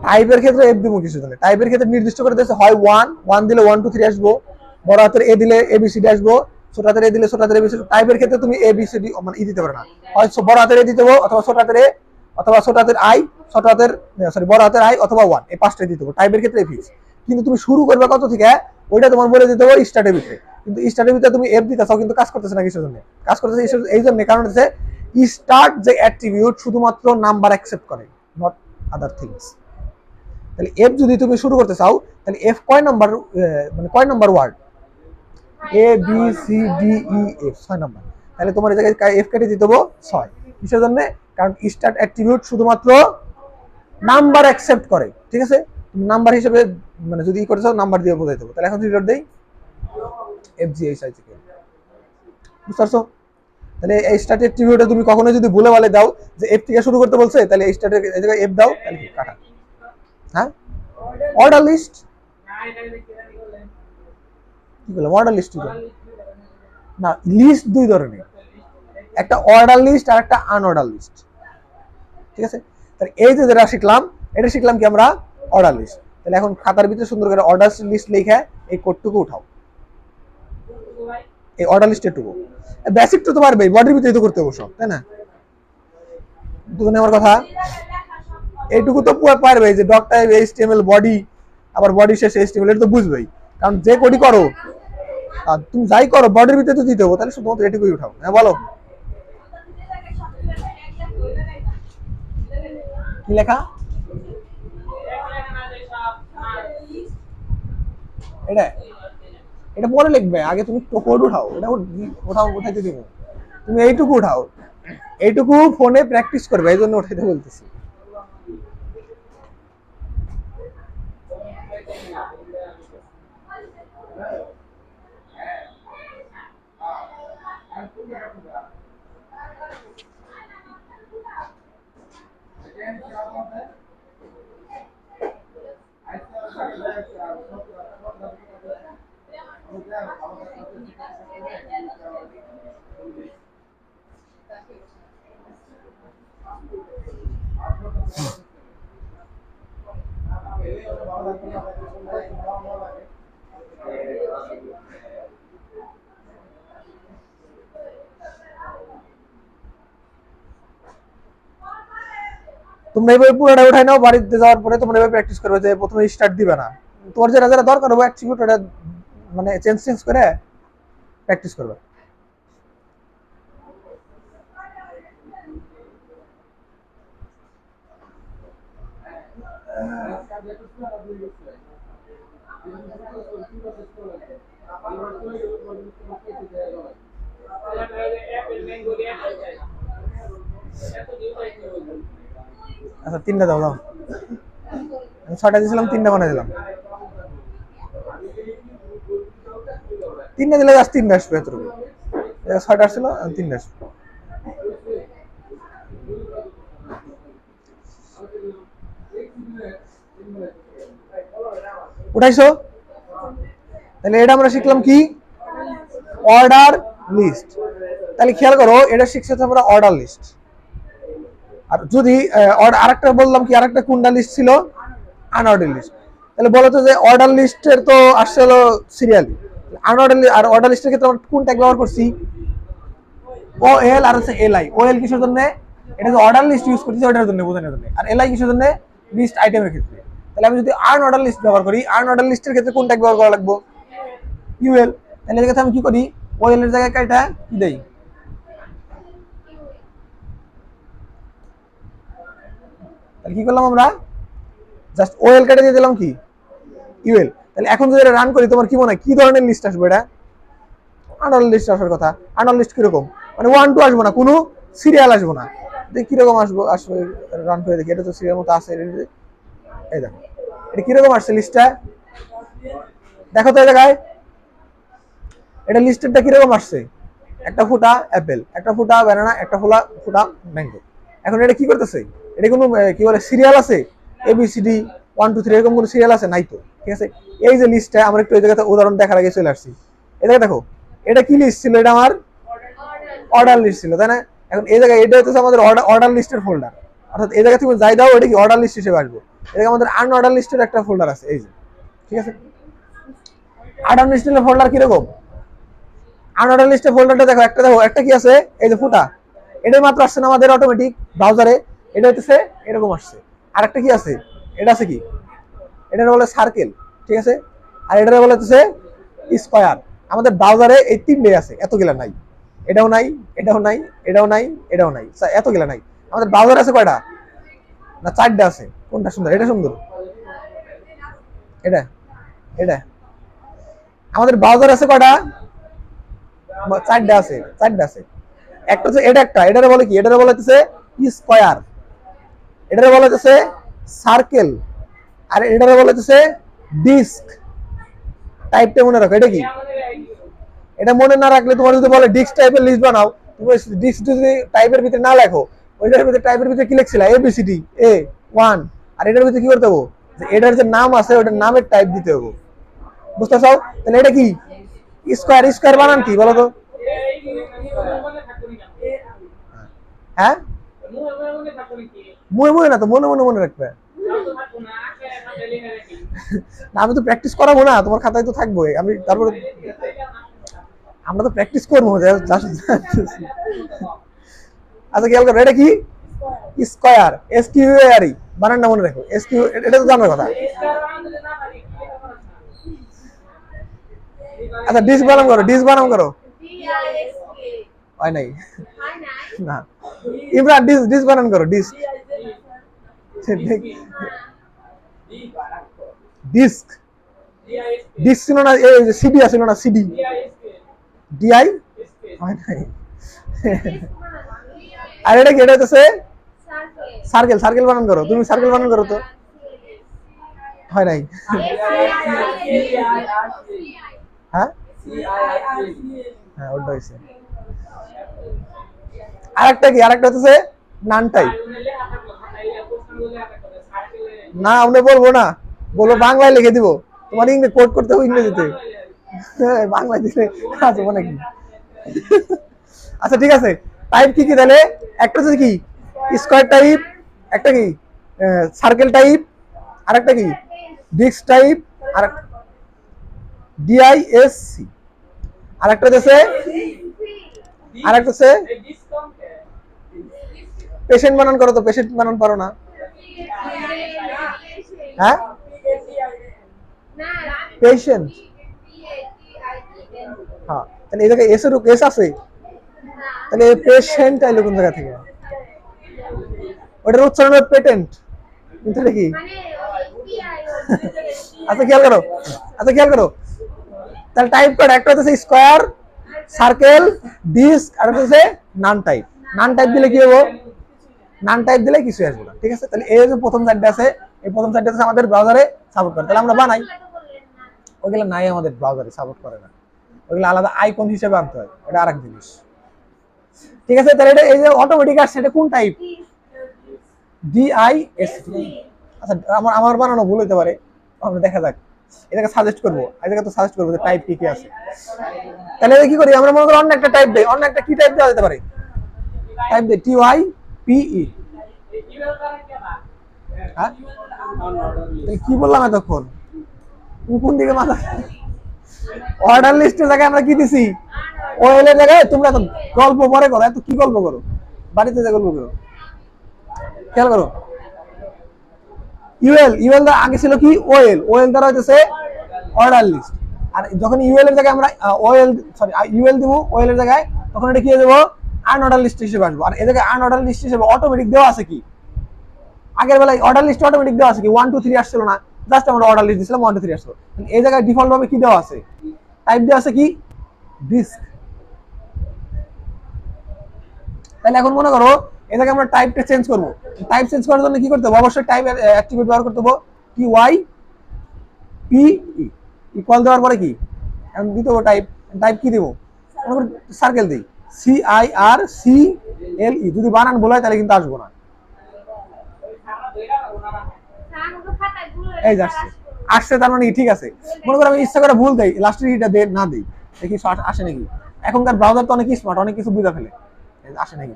টাইপের ক্ষেত্রে এফ দিমু কিছু দিলে। টাইপের ক্ষেত্রে নির্দিষ্ট করে দিয়েছে হয় 1 1 দিলে 1 2 3 আসবো, বড় হাতের এ দিলে এ বি সি ডি আসবো, ছোট হাতের এ দিলে ছোট হাতের এ বি সি ডি। টাইপের ক্ষেত্রে তুমি এ বি সি ডি মানে ই দিতে পারো না, হয় বড় হাতের এ দিতে হবে অথবা ছোট হাতের এ, অথবা ছোট হাতের আই, ছোট হাতের সরি বড় হাতের আই অথবা 1, এই পাঁচটাই দিতে হবে। টাইপের ক্ষেত্রে ফিক্স। কিন্তু তুমি শুরু করবে কত থেকে ওইটা তোমার বলে দিতে হবে স্টার্টের ভিতরে। কিন্তু স্টার্টের ভিতরে তুমি এফ দিতেছো কিন্তু কাজ করতেছে না কিসের জন্য? কাজ করতেছে এই জন্য, কারণ হচ্ছে স্টার্ট যে অ্যাট্রিবিউট শুধুমাত্র নাম্বার অ্যাকসেপ্ট করে, নট আদার থিংস। তাহলে এফ যদি তুমি শুরু করতে চাও, তাহলে এফ কয় নাম্বার, মানে কয় number word? A B C D E F, 6 number. তাহলে তোমার এই জায়গায় এফ কেটে দিতে হবে 6। কিসের জন্য? কারণ স্টার্ট অ্যাট্রিবিউট শুধুমাত্র নাম্বার অ্যাকসেপ্ট করে, ঠিক আছে? তুমি নাম্বার হিসেবে মানে যদি ই করতে চাও নাম্বার দিয়ে বোঝাই দেবো। তাহলে এখন রিলোড দেই, এফ জি এইচ আই থেকে, বুঝতে পারছো? তাহলে এই স্টার্ট অ্যাট্রিবিউটে তুমি কখনো যদি ভুলে বলে দাও যে এফ থেকে শুরু করতে বলছে, তাহলে এই স্টার্টের এই জায়গায় এফ দাও, তাহলে কি কাটা। হ্যাঁ, অর্ডার লিস্ট কি বললাম? অর্ডার লিস্ট না, লিস্ট দুই ধরনের, একটা অর্ডার লিস্ট আর একটা আনঅর্ডার লিস্ট, ঠিক আছে? তাহলে এই যে যেটা শিখলাম, এটা শিখলাম কি আমরা অর্ডার লিস্ট। তাহলে এখন খাতার ভিতরে সুন্দর করে অর্ডার লিস্ট লিখে এই কোডটুকু উঠাও, এই অর্ডার লিস্টের টুকু। বেসিক তো তোমার বডির ভিতরে তো করতে হবে সব, তাই না? বুঝলেন আমার কথা? এইটুকু তো পুরো পারবে যে ডক টাইপ এইচটিএমএল বডি, আবার বডি শেষে এইচটিএমএল, এটা তো বুঝবেই। কারণ যে কোডই করো আর তুমি যাই করো বডির ভিতরে তো দিতে হবে, তাহলে শুধুমাত্র এটুকুই উঠাও। হ্যাঁ বলো, কি লেখা? এটা এটা পরে লিখবে, আগে তুমি কোড উঠাও। এটা উঠাও, উঠাইতে দিব। তুমি এইটুকু উঠাও, এইটুকু ফোনে প্র্যাকটিস করবে, এই জন্য উঠাইতে বলতেছি। তোমরা এইভাবে পুরোটা উঠাই নাও, বাড়িতে যাওয়ার পরে তোমরা এইভাবে প্র্যাকটিস করবে যে প্রথমে স্টার্ট দিবে না। তোমার যেটা যেটা দরকার হবে অ্যাট্রিবিউট এটা মানে চেঞ্জ করে প্র্যাকটিস করবে। আচ্ছা, 3টা দাও দাও। আমি 6টা দিয়েছিলাম, 3টা বানাই দিলাম। 3টা দিলে জাস্ট 3টা আসবে, এতটুকু। 6টা আসছিল, 3টা আসবে। উঠাইছো? তাহলে এটা আমরা শিখলাম কি? Order list. তাহলে খেয়াল করো, এটা শিখছে আমরা অর্ডার লিস্ট। আর যদি আরেকটা বললাম কি, আরেকটা কোনটা লিস্ট ছিল? Unorder list. তাহলে বলো তো যে অর্ডার লিস্টের তো আসছে হলো সিরিয়ালি, আনঅর্ডার আর অর্ডার লিস্টের ক্ষেত্রে আমরা কোন ট্যাগ ব্যবহার করছি? ও এল আর হচ্ছে এল আই। ও এল কিসের জন্য? এটা যে অর্ডার লিস্ট ইউজ করতেছে ওটার জন্য, বোঝানোর জন্য। আর এল আই কিসের জন্য? লিস্ট আইটেমের ক্ষেত্রে। তাহলে আমি যদি আর্ন অর্ডার লিস্ট ব্যবহার করি, আর্ন অর্ডার লিস্টের ক্ষেত্রে কোন ট্যাগ ব্যবহার করা লাগবে? ইউএল। তাহলে এর ক্ষেত্রে আমি কি করি? ও এল এর জায়গায় এটা কি দেই? তাহলে কি করলাম আমরা? জাস্ট ও এল কেটে দিয়ে দিলাম কি? ইউএল। তাহলে এখন যদি এটা রান করি, তোমার কি মনে হয় কি ধরনের লিস্ট আসবে? এটা আর্ন লিস্ট আসার কথা। আর্ন লিস্ট কিরকম? মানে 1 2 আসবো না, কোনো সিরিয়াল আসবো না। দেখি কিরকম আসবে। রান করে দেখি, এটা তো সিরিয়াল মতো আছে। এই দেখো এটা কিরকম আসছে লিস্টটা, দেখো তো এই জায়গায় এটা লিস্টেডটা কিরকম আসছে। একটা ফুটা অ্যাপেল, একটা ফুটা ব্যানানা, একটা ফুটা ম্যাঙ্গো। এখন এটা কি করতেছে? এটা কোনো কি বলে সিরিয়াল আছে? ABCD 1 2 3 এরকম কোনো সিরিয়াল আছে? নাই তো। ঠিক আছে, এই যে লিস্টটা আমরা একটু এই জায়গাতে উদাহরণ দেখার আগে চলে আসছি। এই জায়গায় দেখো এটা কি লিস্ট ছিল? এটা আমার অর্ডার লিস্ট ছিল, তাই না? এখন এই জায়গায় এটা হচ্ছে আমাদের অর্ডার লিস্টের ফোল্ডার। অর্থাৎ এই জায়গা থেকে যাই দাও এটা কি অর্ডার লিস্ট হিসেবে আসবে। এদিকে আমাদের আনঅর্ডার লিস্টের একটা ফোল্ডার আছে, এই যে। ঠিক আছে, আনঅর্ডার লিস্টের ফোল্ডার কিরকম? আনঅর্ডার লিস্টের ফোল্ডারটা দেখো, একটা কি আছে? এই যে ফুটা, এটাই মাত্র আসছে না আমাদের অটোমেটিক ব্রাউজারে। এটা হচ্ছে এরকম আসছে। আর একটা কি আছে? এটা আছে কি? এটা বলে সার্কেল। ঠিক আছে, আর এটা বলে হচ্ছে স্কয়ার। আমাদের ব্রাউজারে এই তিনটে আছে, এতগুলা নাই। এটাও নাই, এটাও নাই, এটাও নাই, এটাও নাই, এতগুলা নাই। আমাদের ব্রাউজার আছে কয়টা? না, 4টা আছে। কোনটা সুন্দর? এটা সুন্দর। এটা এটা আমাদের ব্রাউজার আছে কয়টা? 4টা আছে, 4টা আছে। একটা হচ্ছে এটা, একটা এটারে বলে কি? এটারে বলে হচ্ছে স্কয়ার, এটারে বলে হচ্ছে সার্কেল, আর এটারে বলে হচ্ছে ডিস্ক। টাইপটা মনে রাখো। এটা কি? এটা মনে না রাখলে তোমার যদি বলে ডিস্ক টাইপের লিস্ট বানাও, তুমি ডিস্ক যদি টাইপের ভিতরে না লেখো, ওইটার ভিতরে টাইপের ভিতরে কি লিখছিলা? ABCD A1। আর এটার ভিতরে কি করতে হবে? যে এটার যে নাম আছে ওটার নামের টাইপ দিতে হবে। বুঝতে পারছো? তাহলে এটা কি? স্কয়ার। স্কয়ার বানান কি বলো তো? হ্যাঁ, মুয়ে মুয়ে না তো, মনে মনে মনে রাখবে। আমি তো প্র্যাকটিস করাবো না, তোমার খাতায় তো থাকবো। আমি তারপরে আমরা তো প্র্যাকটিস করবো। আচ্ছা খেয়াল করো, এটা কি? Square, SQAR। বানানটা মনে রাখো, SQ। এটা তো জানার কথা। আচ্ছা ডিস্ক বানান করো, ডিস্ক বানান করো। হয় নাই না, ইমরান ডিস্ক বানান করো, ডিস্ক। ডিস্ক ডিস্ক ছিল না? এই যে সিডি আছে না? সিডি DI হয় নাই। আর এটা কি? এটা হচ্ছে সার্কেল। সার্কেল বানান করো, তুমি সার্কেল বানান করো তো। হয় নাই। হ্যাঁ হ্যাঁ, ওটা হয়েছে। আরেকটা কি? আরেকটা হচ্ছে নান টাইপ। না আমরা বলবো না, বলবো বাংলায় লিখে দিব। তোমার ইংরেজি কোড করতে হবে ইংরেজিতে। বাংলায় দিলে আছে নাকি? আচ্ছা ঠিক আছে, টাইপ কি কি তাহলে? একটা হচ্ছে কি স্কয়ার টাইপ, একটা কি সার্কেল টাইপ, আর একটা কি ডিস্ক টাইপ, আর DISC, আর একটা হচ্ছে পেশেন্ট বানান করো তো। পেশেন্ট বানান পারো না? হ্যাঁ, পেশেন্ট। হ্যাঁ, তাহলে এই জায়গায় এস আছে। তাহলে পেশেন্ট আইলো কোন জায়গা থেকে? ওটার উচ্চারণ পেটেন্ট, কিন্তু কি? আচ্ছা খেয়াল করো, তাহলে টাইপ করে একটা হচ্ছে স্কয়ার, সার্কেল, ডিস্ক, আর একটা হচ্ছে নান টাইপ। নান টাইপ দিলে কি হবে? নান টাইপ দিলে কিছু আসবে না। ঠিক আছে, তাহলে এই যে প্রথম 4টা আছে, এই প্রথম 4টা আছে আমাদের ব্রাউজারে সাপোর্ট করে। তাহলে আমরা বানাই। ওইগুলো নাই, আমাদের ব্রাউজারে সাপোর্ট করে না। ওইগুলো আলাদা আইকন হিসেবে আনতে হয়, এটা আরেক জিনিস। ঠিক আছে, তাহলে এটা এই যে অটোমেটিক আসছে, এটা কোন টাইপ? DISC। আচ্ছা আমার বানানো ভুল হতে পারে, আমরা দেখা যাক। এটাকে সাজেস্ট করবো, এটাকে তো সাজেস্ট করবো যে টাইপ কি কি আছে। তাহলে কি করি আমরা? মনে করি অন্য একটা টাইপ দেই। অন্য একটা কি টাইপ দেওয়া যেতে পারে? টাইপ দেই TYPE। হ্যাঁ, কি বললাম এতক্ষণ? তুমি কোন দিকে মাথা? অর্ডার লিস্টের জায়গায় আমরা কি দিছি? ওএল এর জায়গায় তোমরা তো গল্প পরে করো, এত কি গল্প করো, বাড়িতে যে গল্প করো, খেয়াল করো। ইউএল দ্বারা আগে ছিল কি ওএল, ওএল দ্বারা হইতেছে অর্ডার লিস্ট। আর যখন ইউএল এর জায়গায় আমরা ইউএল দিব ওএল এর জায়গায়, তখন এটা কি হয়ে যাবো, আনঅর্ডার লিস্ট হিসেবে আসবো। আর এই জায়গায় আনঅর্ডার লিস্ট হিসেবে অটোমেটিক দেওয়া আছে কি, আগের বেলায় অর্ডার লিস্ট অটোমেটিক দেওয়া আছে কি 1 2 3 আসছিল না, জাস্ট আমরা অর্ডার লিস্ট দিছিলাম 1 2 3 আসলো। এই জায়গায় ডিফল্ট ভাবে কি দেওয়া আছে, টাইপ দেওয়া আছে কি ডিস্ক। তাহলে এখন মনে করো এই জায়গায় আমরা টাইপটা চেঞ্জ করব। টাইপ চেঞ্জ করার জন্য কি করতে হবে, অবশ্যই টাইপ অ্যাট্রিবিউট ব্যবহার করতে হবে, কি ওয়াই পি ই ইকুয়াল দেওয়ার পরে কি এখন দিতে হবে টাইপ। টাইপ কি দেব, সার্কেল দিই, C I R C L E. যদি বানান বলা হয় তাহলে কিন্তু আসবো না। এই যাচ্ছে আসছে, তার মানে ঠিক আছে। মনে করো আমি ইচ্ছা করে ভুল দেই, লাস্টের ইটা না দেই, দেখি আসে নাকি। এখনকার ব্রাউজার তো অনেক স্মার্ট, অনেক কিছু বুঝা ফেলে। আসে নাকি,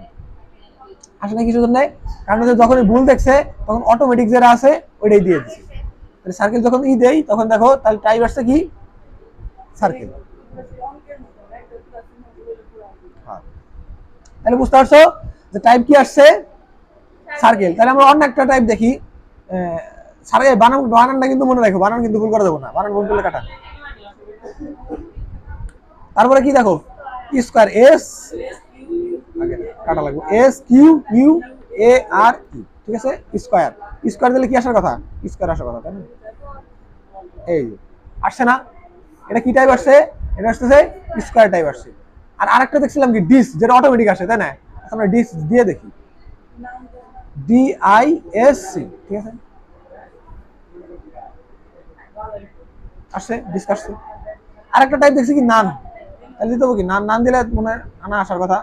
আসে না কিছু জন্য, কারণ যখনই ভুল দেখছে তখন অটোমেটিক যেটা আছে ওইটাই দিয়ে দিচ্ছে। সার্কেল যখন দেই তখন দেখো তাহলে টাইপ আসছে কি সার্কেল। তাহলে বুঝতে পারছো যে টাইপ কি আসছে সার্কেল। তাহলে আমরা অন্য একটা টাইপ দেখি, সার্কেল বানানটা কিন্তু মনে রাখো, বানান কিন্তু ভুল করে দেবো না, বানান ভুল করলে কাটা। তারপরে কি দেখো স্কয়ার, এস কাটা লাগবে, এস কিউ ইউ এ আর ই, ঠিক আছে। স্কয়ার, স্কয়ার দিলে কি আসার কথা, স্কয়ার আসার কথা, তাই না? এই আসছে না, এটা কি টাইপ আসছে, এটা আসছে স্কয়ার টাইপ আসছে। আর আরেকটা দেখছিলাম কি ডিস, যেটা অটোমেটিক আসে, তাই না? আমরা ডিস দিয়ে দেখি, ডি আই এস সি, ঠিক আছে, আসছে ডিস্ক আসছে। আরেকটা টাইপ দেখছি কি নান, তাহলে দিতে হবে কি নান, নান দিলে মনে হয় আনা আসার কথা,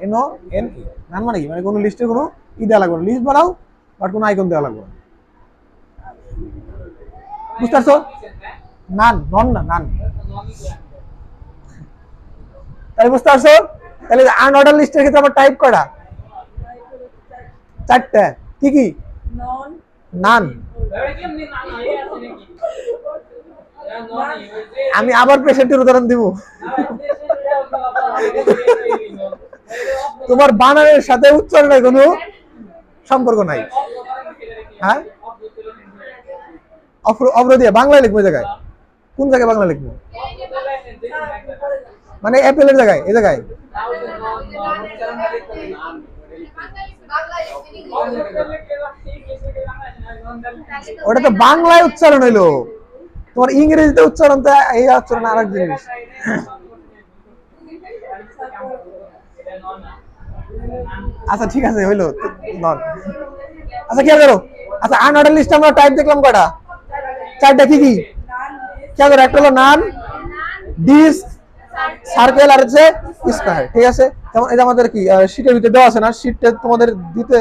এনও এন ই। নান মানে কি, মানে কোনো লিস্টে কোনো দেওয়া লাগবে না, লিস্ট বানাও বাট কোনো আইকন দেওয়া লাগবে না। বুঝতে পারছো, নান নন না নান। তাহলে বুঝতে পারছো, তাহলে আনঅর্ডার লিস্টের ক্ষেত্রে আমরা টাইপ করা চারটা, কি কি, নান। আমি আবার পেশেন্টের উদাহরণ দিব, তোমার বানানের সাথে উচ্চারণের কোনো সম্পর্ক নাই। হ্যাঁ, অবরোধিয়া বাংলায় লিখবো, জায়গায় কোন জায়গায় বাংলা লিখবো, মানে অ্যাপেলের জায়গায়, এই জায়গায় ওটা তো বাংলায় উচ্চারণ হইলো, তোমার ইংরেজিতে উচ্চারণ তো এই উচ্চারণ আরেক জিনিস। আচ্ছা ঠিক আছে হইলো নন। আচ্ছা খেয়াল করো, আচ্ছা আনঅর্ডার লিস্টে আমরা টাইপ দেখলাম কয়টা, চারটা, কি কি খেয়াল করো, একটা হলো নান, ডিস্ক, সার্কেল আর হচ্ছে স্কয়ার, ঠিক আছে। যেমন এটা আমাদের কি শীটের ভিতরে দেওয়া আছে না, শীটটা তোমাদের দিতে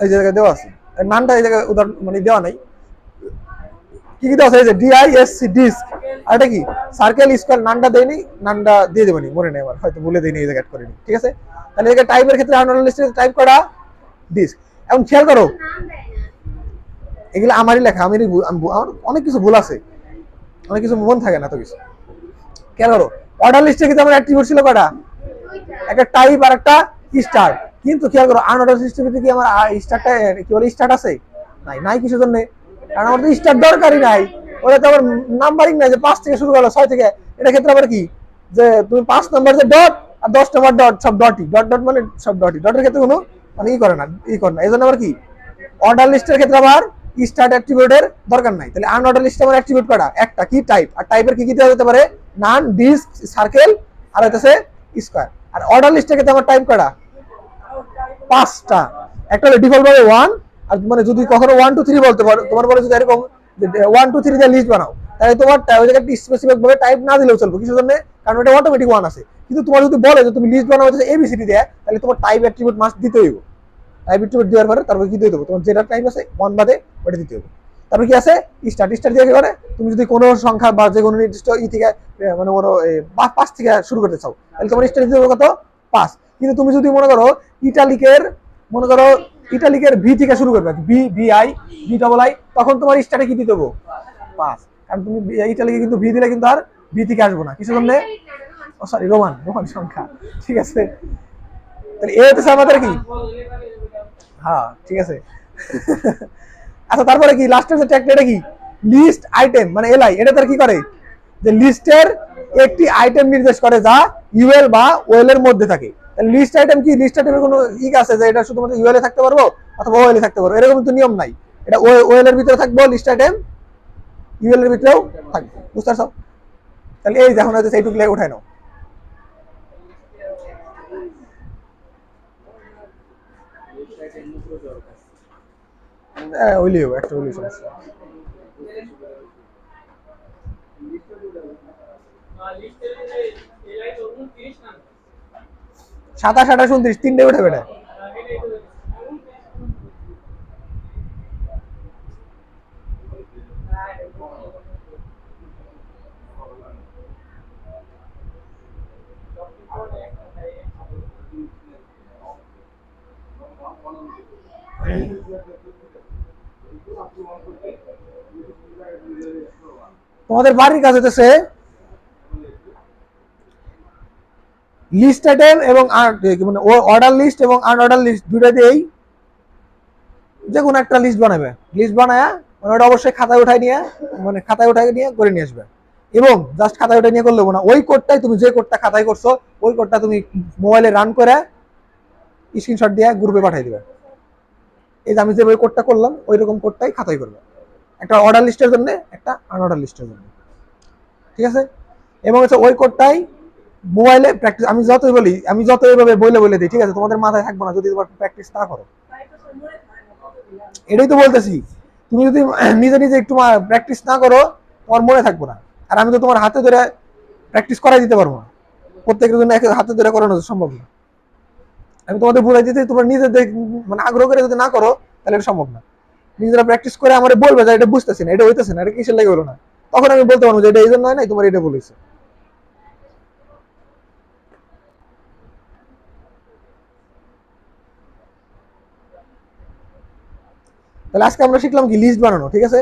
এই জায়গায় দেওয়া আছে, নানটা এই জায়গায় উদাহরণ মানে দেওয়া নাই, কি কি দেওয়া আছে, এই যে ডিআইএসসি ডিস্ক, আর এটা কি সার্কেল স্কয়ার। নানটা দেয়নি, নানটা দিয়ে দেবনি, মনে নেই আমার, হয়তো ভুলে দিইনি, এই জায়গায় অ্যাড করিনি, ঠিক আছে। তাহলে এই টাইপের ক্ষেত্রে আনঅর্ডার লিস্টে টাইপ করা ডিস্ক। এখন খেয়াল করো এগুলো আমারই লেখা, আমার অনেক কিছু ভুল আছে, অনেক কিছু মন থাকে না তো কিছু। খেয়াল করো অর্ডার লিস্টে কিন্তু আমার অ্যাট্রিবিউট ছিল কয়টা, একটা টাইপ আর একটা স্টার্ট। কিন্তু খেয়াল করো আনঅর্ডার সিস্টেমে কি আমার স্টার্টটা কি বলে স্টার্ট আছে, নাই, নাই কিসের জন্য, কারণ আমার তো স্টার্ট দরকারই নাই, ওটা তো আবার নাম্বারিং নাই যে 5 থেকে শুরু হলো 6 থেকে। এটা ক্ষেত্রে আবার কি যে তুমি 5 নাম্বার যে ডট আর 10 নাম্বার ডট, সব ডটই, ডট ডট মানে সব ডটই, ডটের ক্ষেত্রে কোনো মানে করে না, এই জন্য আবার কি অর্ডার লিস্টের ক্ষেত্রে আবার স্টার্ট অ্যাট্রিবিউটের দরকার নাই। তাহলে আনঅর্ডার লিস্টে আমার অ্যাট্রিবিউট করা একটা কি টাইপ, আর টাইপের কি কি দেওয়া যেতে পারে, নান, ডিস্ক, সার্কেল আর হইতেছে স্কয়ার। আর অর্ডার লিস্টের ক্ষেত্রে আমার টাইপ করা 5টা, একটা হলো ডিফল্ট ভাবে 1, আর মানে যদি কখনো 1 2 3 বলতে পারো, তোমার বলে যদি এরকম 1 2 3 দিয়ে লিস্ট বানাও, তাহলে তোমার ওই জায়গায় স্পেসিফিক ভাবে টাইপ না দিলেও চলবে, কিছু জন্য, কারণ এটা অটোমেটিক 1 আছে। কিন্তু তোমার যদি বলে যে তুমি লিস্ট বানাও হচ্ছে এবিসিডি দিয়ে, তাহলে তোমার টাইপ অ্যাট্রিবিউট মাস্ট দিতে হইব। টাইপ অ্যাট্রিবিউট দেওয়ার পরে তারপর কি দিয়ে দেবো, তোমার যেটা টাইপ আছে 1 বাদে ওটা দিতে হবে। তারপর কি আছে স্টার্ট, স্টার্ট দিয়ে কি করে, তুমি যদি কোনো সংখ্যা বা যে কোনো নির্দিষ্ট থেকে মানে মনে 5 থেকে শুরু করতে চাও, তাহলে তোমার স্টার্ট দিতে হবে কত 5। কিন্তু তুমি যদি মনে করো ইটালিকের ভি থেকে শুরু করবে, B V I V double I, তখন তোমার স্টার্টে কি দিতে হবে 5, কারণ তুমি ইটালিকে কিন্তু ভি দিলে কিন্তু আর ভি থেকে আসবো না, কিছু জন্য সরি, রোমান রোমান সংখ্যা, ঠিক আছে। তাহলে এ হচ্ছে আমাদের কি, হ্যাঁ ঠিক আছে। আচ্ছা তারপরে কি লাস্টের যে ট্যাগটা, এটা কি লিস্ট আইটেম মানে এলআই, এটা তার কি করে যে লিস্টের একটি আইটেম নির্দেশ করে যা ইউএল বা ওএল এর মধ্যে থাকে। লিস্ট আইটেম কি, লিস্ট আইটেমের কোনো ই আছে যে এটা শুধুমাত্র ইউএল এ থাকতে পারবো অথবা ওএল এ থাকতে পারবো, এরকম তো নিয়ম নাই। এটা ওএল এর ভিতরে থাকবো লিস্ট আইটেম, ইউএল এর ভিতরেও থাকবে, বুঝতে পারছো? তাহলে এই যখন হচ্ছে এইটুকু উঠাই নাও। ওইলিও একটা ওইলিও সমস্যা। 27, 28, 29 তিনটে উঠে বেটা। তোমাদের বাড়ির কাছে হচ্ছে লিস্ট আইটেম এবং মানে অর্ডার লিস্ট এবং আনঅর্ডার লিস্ট দুইটা দিয়েই যে কোনো একটা লিস্ট বানাবে, লিস্ট বানায় মানে ওটা অবশ্যই খাতায় উঠাই নিয়ে, মানে খাতায় উঠাই নিয়ে করে নিয়ে আসবে। এবং জাস্ট খাতায় উঠাই নিয়ে করলে না, ওই কোডটাই তুমি যে কোডটা খাতায় করছো ওই কোডটা তুমি মোবাইলে রান করে স্ক্রিনশট দিয়ে গ্রুপে পাঠিয়ে দিবে। এই যে আমি যে ওই কোডটা করলাম ওই রকম কোডটাই খাতায় করবে, একটা অর্ডার লিস্টের জন্য একটা আনঅর্ডার লিস্টের জন্য, ঠিক আছে। এবং হচ্ছে ওই কোডটাই মোবাইলে প্র্যাকটিস, আমি যতই বলি, আমি যত এইভাবে বলে দিই, ঠিক আছে, তোমাদের মাথায় থাকবো না যদি তোমার প্র্যাকটিস না করো। এটাই তো বলতেছি, তুমি যদি নিজে নিজে একটু প্র্যাকটিস না করো তোমার মনে থাকবো না। আর আমি তো তোমার হাতে ধরে প্র্যাকটিস করাই দিতে পারবো না, প্রত্যেকের জন্য হাতে ধরে করানো সম্ভব না। আমি তোমাদের বুঝাই দিতে, তোমার নিজে মানে আগ্রহ করে যদি না করো তাহলে এটা সম্ভব না। নিজেরা প্র্যাকটিস করে আমার বলবে যে এটা বুঝতেছি না, এটা হইতেছে না, এটা কিসের লাগে হলো না, তখন আমি বলতে পারবো যে এটা এই জন্য হয় নাই, তোমার এটা বলেছে। তাহলে আজকে আমরা শিখলাম কি লিস্ট বানানো, ঠিক আছে।